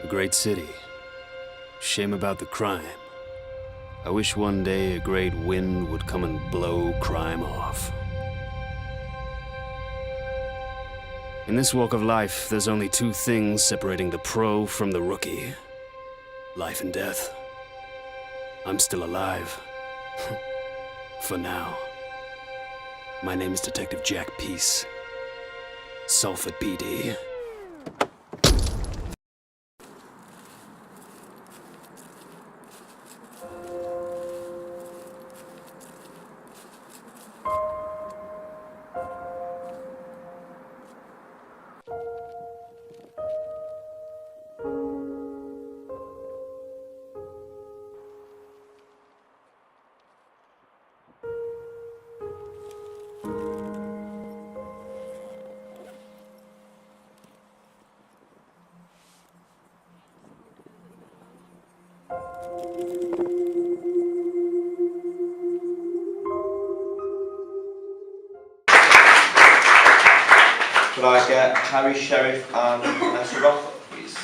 A great city. Shame about the crime. I wish one day a great wind would come and blow crime off. In this walk of life, there's only two things separating the pro from the rookie. Life and death. I'm still alive. For now. My name is Detective Jack Peace. Salford PD. Could I get Harry Sheriff and Vanessa Roth, please?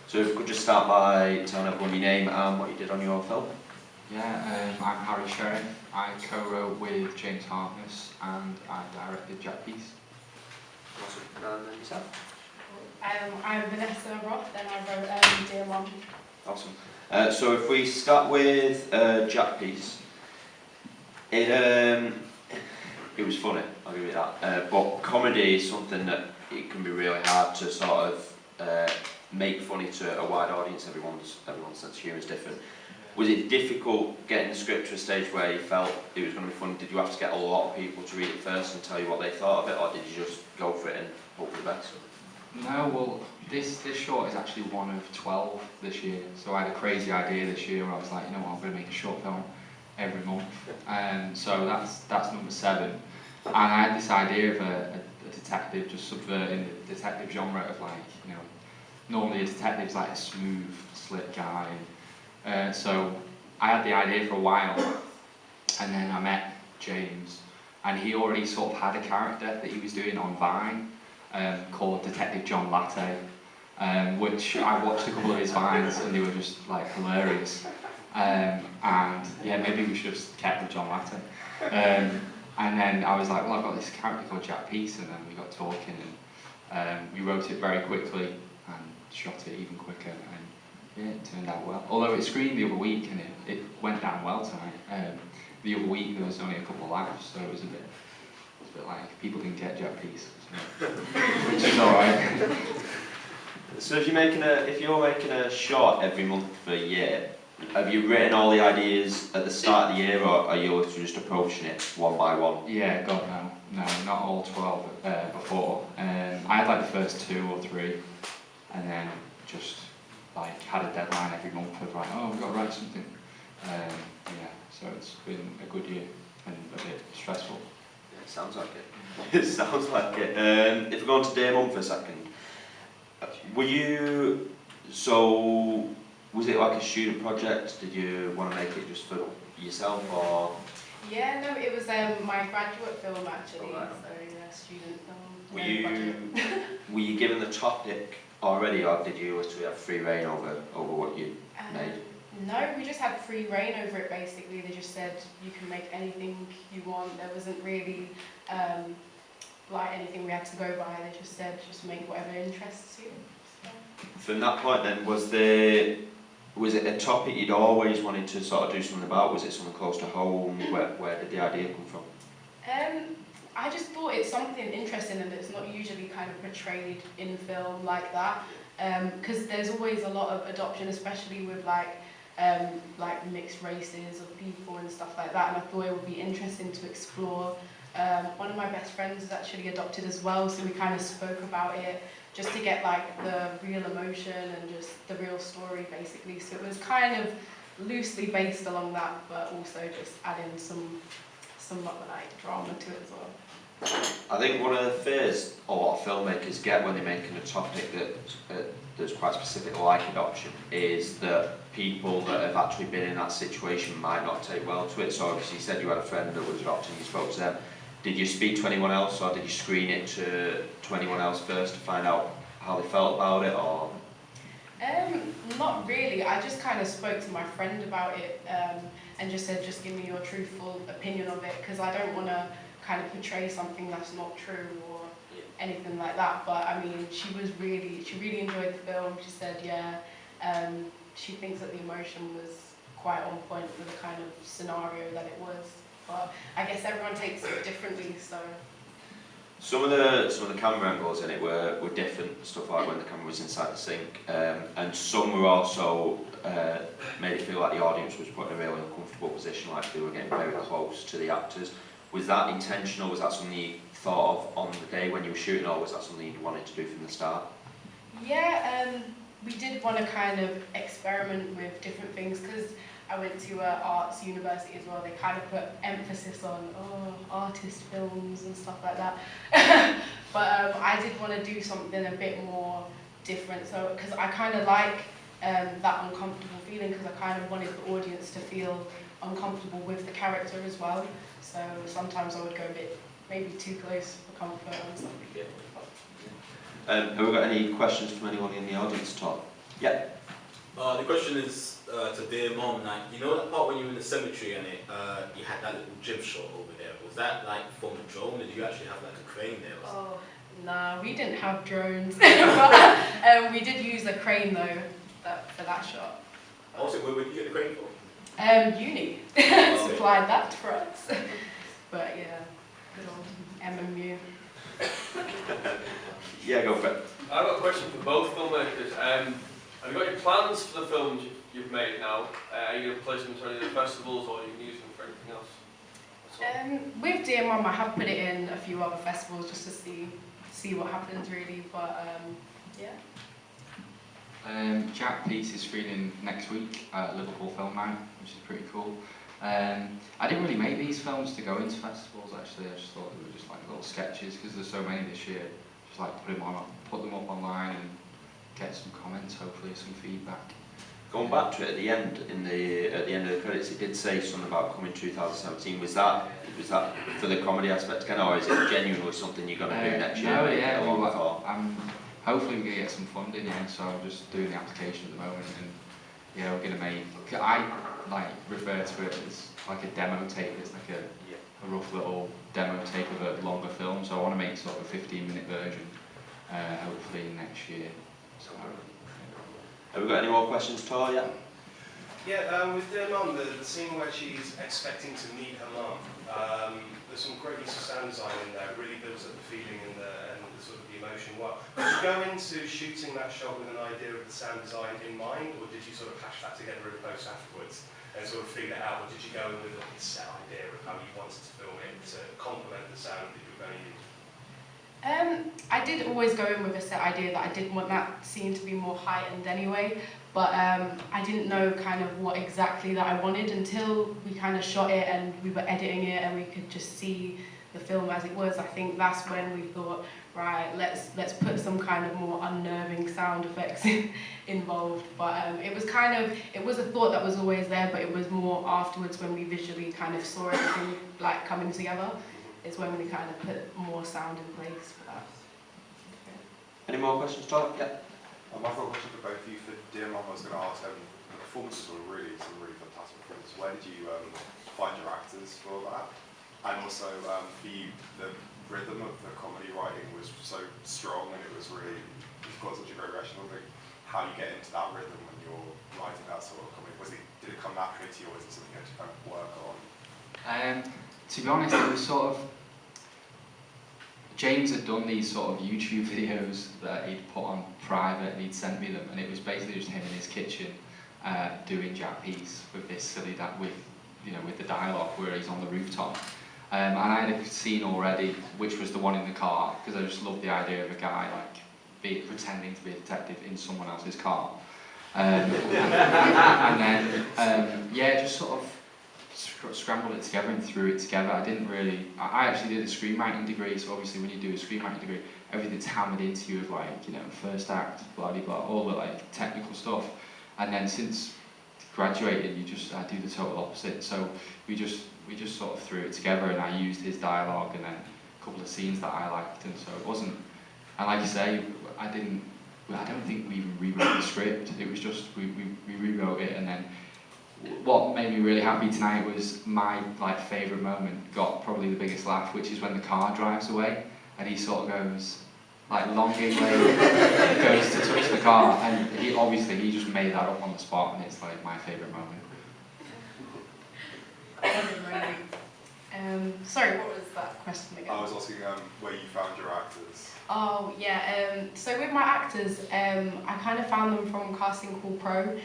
So if we could just start by telling everyone your name and what you did on your film. Yeah, I'm Harry Sheriff. I co-wrote with James Harkness and I directed Jack Peace. Awesome. And then yourself? I'm Vanessa Roth and I wrote Dear Mom. Awesome. So if we start with Jack Peace, it was funny, I'll give you that. But comedy is something that it can be really hard to sort of make funny to a wide audience. Everyone's sense of humour is different. Was it difficult getting the script to a stage where you felt it was going to be funny? Did you have to get a lot of people to read it first and tell you what they thought of it, or did you just go for it and hope for the best? No, well, this short is actually one of 12 this year. So I had a crazy idea this year where I was like, you know what, I'm going to make a short film every month. So that's number 7. And I had this idea of a detective just subverting the detective genre of, like, you know, normally a detective's like a smooth, slick guy. So I had the idea for a while, and then I met James, and he already sort of had a character that he was doing on Vine called Detective John Latte, which I watched a couple of his Vines and they were just like hilarious. And yeah, maybe we should have just kept with John Latte. And then I was like, well, I've got this character called Jack Peace, and then we got talking, and we wrote it very quickly and shot it even quicker. Yeah, it turned out well. Although it screened the other week and it went down well tonight. The other week there was only a couple of laughs, so it was a bit like people didn't get Jack Peace, so, which is alright. So if you're making a short every month for a year, have you written all the ideas at the start of the year, or are you just approaching it one by one? Yeah, God no, not all 12 before. I had like the first 2 or 3, and then just like had a deadline every month of like, oh, we've got to write something. Yeah, so it's been a good year and a bit stressful. Yeah, it sounds like it. It sounds like it. If we're going to Dear Mum for a second, was it like a student project? Did you want to make it just for yourself, or? Yeah, no, it was my graduate film actually, Oh, right. so yeah, student film. Were you given the topic already, or did you literally have free reign over what you made? No, we just had free reign over it basically. They just said you can make anything you want. There wasn't really like anything we had to go by. They just said just make whatever interests you. So. From that point then, was it a topic you'd always wanted to sort of do something about? Was it something close to home? Where did the idea come from? I just thought it's something interesting and it's not usually kind of portrayed in film like that. Because there's always a lot of adoption, especially with like mixed races of people and stuff like that, and I thought it would be interesting to explore. One of my best friends is actually adopted as well, so we kind of spoke about it just to get like the real emotion and just the real story basically. So it was kind of loosely based along that, but also just adding some like drama to it as well. I think one of the fears a lot of filmmakers get when they're making a topic that's quite specific, like adoption, is that people that have actually been in that situation might not take well to it. So obviously you said you had a friend that was adopting, you spoke to them. Did you speak to anyone else, or did you screen it to anyone else first to find out how they felt about it, or? Not really. I just kind of spoke to my friend about it and just said, just give me your truthful opinion of it, because I don't want to kind of portray something that's not true or anything like that. But I mean, she really enjoyed the film. She said, yeah, she thinks that the emotion was quite on point for the kind of scenario that it was. But I guess everyone takes it differently, so. Some of the camera angles in it were different, stuff like when the camera was inside the sink, and some were also made it feel like the audience was put in a really uncomfortable position, like they were getting very close to the actors. Was that intentional? Was that something you thought of on the day when you were shooting, or was that something you wanted to do from the start? Yeah, we did want to kind of experiment with different things, because I went to arts university as well. They kind of put emphasis on artist films and stuff like that. But I did want to do something a bit more different. So because I kind of like that uncomfortable feeling, because I kind of wanted the audience to feel uncomfortable with the character as well. So sometimes I would go a bit maybe too close for comfort and stuff. Have we got any questions from anyone in the audience at all? Yeah. The question is to Dear Mom, like, you know that part when you were in the cemetery and you had that little jib shot over there, was that like from a drone, or did you actually have like a crane there or something? Oh, no, we didn't have drones. But, we did use a crane though for that shot. Also, where did you get the crane from? Uni supplied that for us. But yeah, good old MMU. Yeah, go for it. I've got a question for both filmmakers. Have you got any plans for the films you've made now? Are you going to place them to any of the festivals, or are you going to use them for anything else? With Dear Mum, I have put it in a few other festivals just to see what happens really. But yeah. Jack Peace is screening next week at Liverpool Film Night, which is pretty cool. I didn't really make these films to go into festivals actually. I just thought they were just like little sketches, because there's so many this year. Just like put them up online and get some comments, hopefully some feedback. Going back to it at the end, at the end of the credits, it did say something about coming 2017. Was that for the comedy aspect again, or is it genuinely something you're going to do next year? No, yeah. Hopefully we're going to get some funding in, so I'm just doing the application at the moment, and yeah, we're going to make. I like refer to it as like a demo tape. It's like a rough little demo tape of a longer film. So I want to make sort of a 15-minute version, hopefully next year. So. Have we got any more questions at all? Yeah. Yeah, with Dear Mum, the scene where she's expecting to meet her mum, there's some great use of sound design in there. It really builds up the feeling and the sort of the emotion. Well, did you go into shooting that shot with an idea of the sound design in mind, or did you sort of hash that together in post afterwards and sort of figure it out, or did you go in with like a set idea of how you wanted to film it to complement the sound that you were going to use? I did always go in with a set idea that I didn't want that scene to be more heightened anyway, but I didn't know kind of what exactly that I wanted until we kind of shot it and we were editing it and we could just see the film as it was. I think that's when we thought, right, let's put some kind of more unnerving sound effects involved. But it was a thought that was always there, but it was more afterwards when we visually kind of saw everything like coming together. Is when we kind of put more sound in place for that. Any more questions, Tom? Yeah. I've got a question for both of you. For Dear Mum, I was going to ask, the performances were some really fantastic performances. Where did you find your actors for that? And also, for you, the rhythm of the comedy writing was so strong, and you've got such a great rational thing. How do you get into that rhythm when you're writing that sort of comedy? Did it come naturally to you, or was it something you had to kind of work on? To be honest, it was sort of. James had done these sort of YouTube videos that he'd put on private and he'd sent me them, and it was basically just him in his kitchen doing Jack Peace with this silly with the dialogue where he's on the rooftop. And I had a scene already, which was the one in the car, because I just loved the idea of a guy pretending to be a detective in someone else's car. And then just sort of scrambled it together and threw it together. I didn't really. I actually did a screenwriting degree, so obviously when you do a screenwriting degree, everything's hammered into you with like, you know, first act, blah blah blah, all the like technical stuff. And then since graduated, I do the total opposite. So we just sort of threw it together, and I used his dialogue and then a couple of scenes that I liked, and so it wasn't. And like you say, I don't think we even rewrote the script. It was just we rewrote it, and then what made me really happy tonight was my like favourite moment got probably the biggest laugh, which is when the car drives away and he sort of goes like longing way, goes to touch the car, and he just made that up on the spot, and it's like my favourite moment. Sorry, what was that question again? I was asking where you found your actors. Oh yeah, so with my actors, I kind of found them from Casting Call Pro,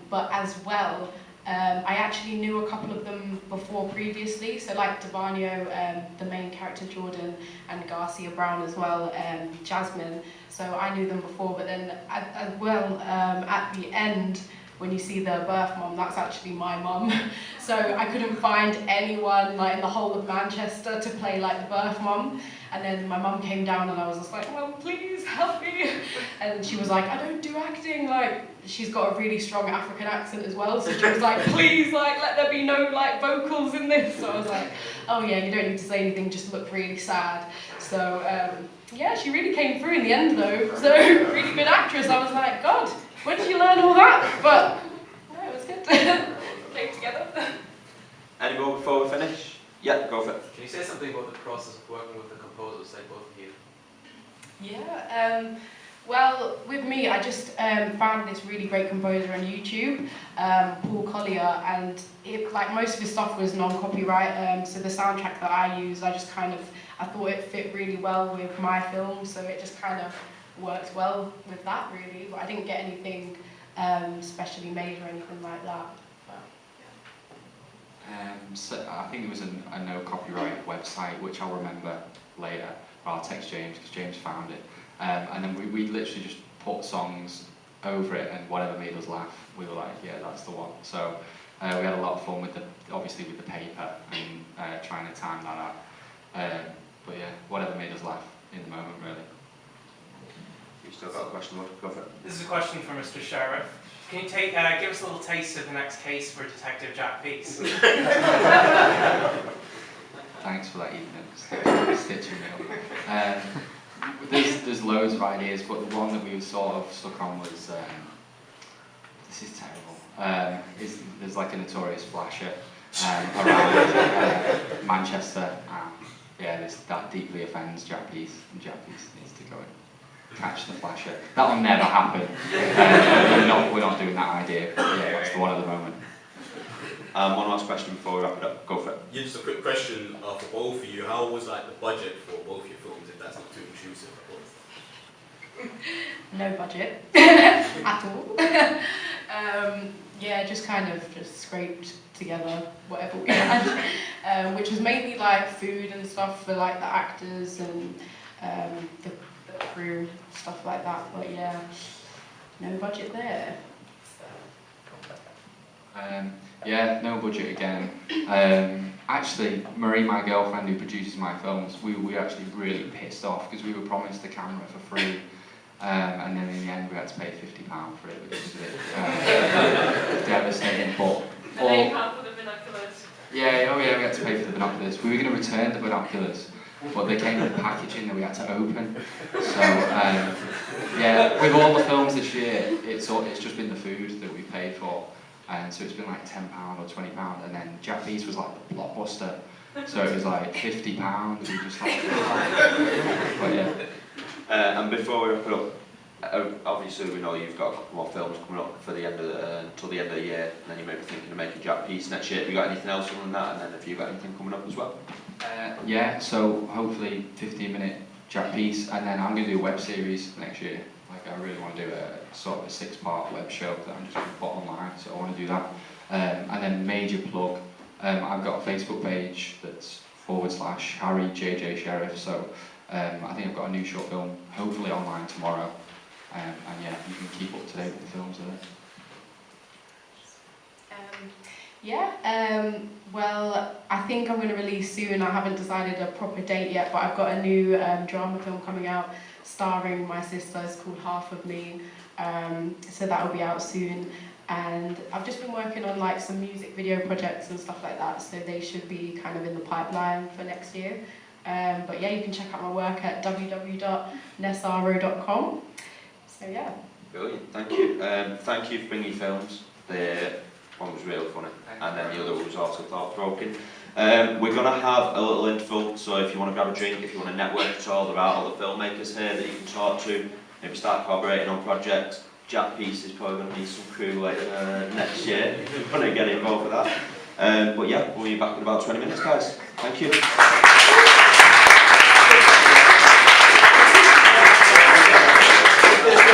but as well, I actually knew a couple of them before previously, so like Devanio, the main character Jordan, and Garcia Brown as well, Jasmine, so I knew them before, but then as well, at the end, when you see the birth mom, that's actually my mum. So I couldn't find anyone like in the whole of Manchester to play like the birth mom. And then my mum came down and I was just like, well, please help me. And she was like, I don't do acting. Like, she's got a really strong African accent as well. So she was like, please, like, let there be no like vocals in this. So I was like, oh yeah, you don't need to say anything, just look really sad. So yeah, she really came through in the end though. So really good actress. I was like, God, where did you learn all that? But no, it was good. Played together. Any more before we finish? Yeah, go for it. Can you say something about the process of working with the composers, like both of you? Yeah, well, with me, I just found this really great composer on YouTube, Paul Collier, and like most of his stuff was non-copyright, so the soundtrack that I use, I thought it fit really well with my film, so it just kind of worked well with that really, but I didn't get anything specially made or anything like that. So I think it was a no copyright website, which I'll remember later, or I'll text James because James found it. And then we literally just put songs over it, and whatever made us laugh, we were like, yeah, that's the one. So we had a lot of fun with obviously with the paper and trying to time that out. But yeah, whatever made us laugh in the moment, really. You've still got a question, Wood? Go for it. This is a question for Mr. Sheriff. Can you give us a little taste of the next case for Detective Jack Peace? Thanks for that, Ethan. Stitching me up. There's loads of ideas, but the one that we were sort of stuck on was this is terrible. There's like a notorious flasher around Manchester, and yeah, that deeply offends Jack Peace, and Jack Peace needs to go and catch the flasher. That'll never happen. We're not doing that idea. Yeah, that's the one at the moment. One last question before we wrap it up. Go for it. Yeah, just a quick question for both of you. How was like the budget for both your films, if that's not too intrusive, of course? No budget at all. Yeah, just kind of just scraped together whatever we had, which was mainly like food and stuff for like the actors and the crew, stuff like that. But yeah, no budget there. Yeah, no budget again. Actually, Marie, my girlfriend who produces my films, we were actually really pissed off because we were promised the camera for free, and then in the end we had to pay £50 for it, which was a bit devastating. But £8 for the binoculars. Yeah, we had to pay for the binoculars. We were going to return the binoculars, but they came with packaging that we had to open. So yeah, with all the films this year, it's just been the food that we paid for. And so it's been like £10 or £20, and then Jack Peace was like the blockbuster, so it was like £50. We just like, but yeah. And before we wrap it up, obviously we know you've got a couple more films coming up for the end of until the end of the year, and then you may be thinking of making Jack Peace next year. Have you got anything else other than that? And then have you got anything coming up as well? Yeah, so hopefully 15-minute Jack Peace, and then I'm going to do a web series next year. Like I really want to do a sort of a 6-part web show that I'm just going to put online, so I want to do that. And then major plug, I've got a Facebook page that's /Harry JJ Sheriff, so I think I've got a new short film, hopefully online tomorrow, and yeah, you can keep up to date with the films there. Yeah, well, I think I'm going to release soon. I haven't decided a proper date yet, but I've got a new drama film coming out starring my sister. It's called Half of Me. So that will be out soon. And I've just been working on like some music video projects and stuff like that, so they should be kind of in the pipeline for next year. But yeah, you can check out my work at www.nessaro.com. So yeah. Brilliant, thank you. Thank you for bringing your films. The one was really funny, and then the other was also thought-provoking. We're going to have a little interval, so if you want to grab a drink, if you want to network at all, there are other filmmakers here that you can talk to, maybe start collaborating on projects. Jack Peace is probably going to need some crew later next year. We're going to get involved with that. But yeah, we'll be back in about 20 minutes, guys. Thank you.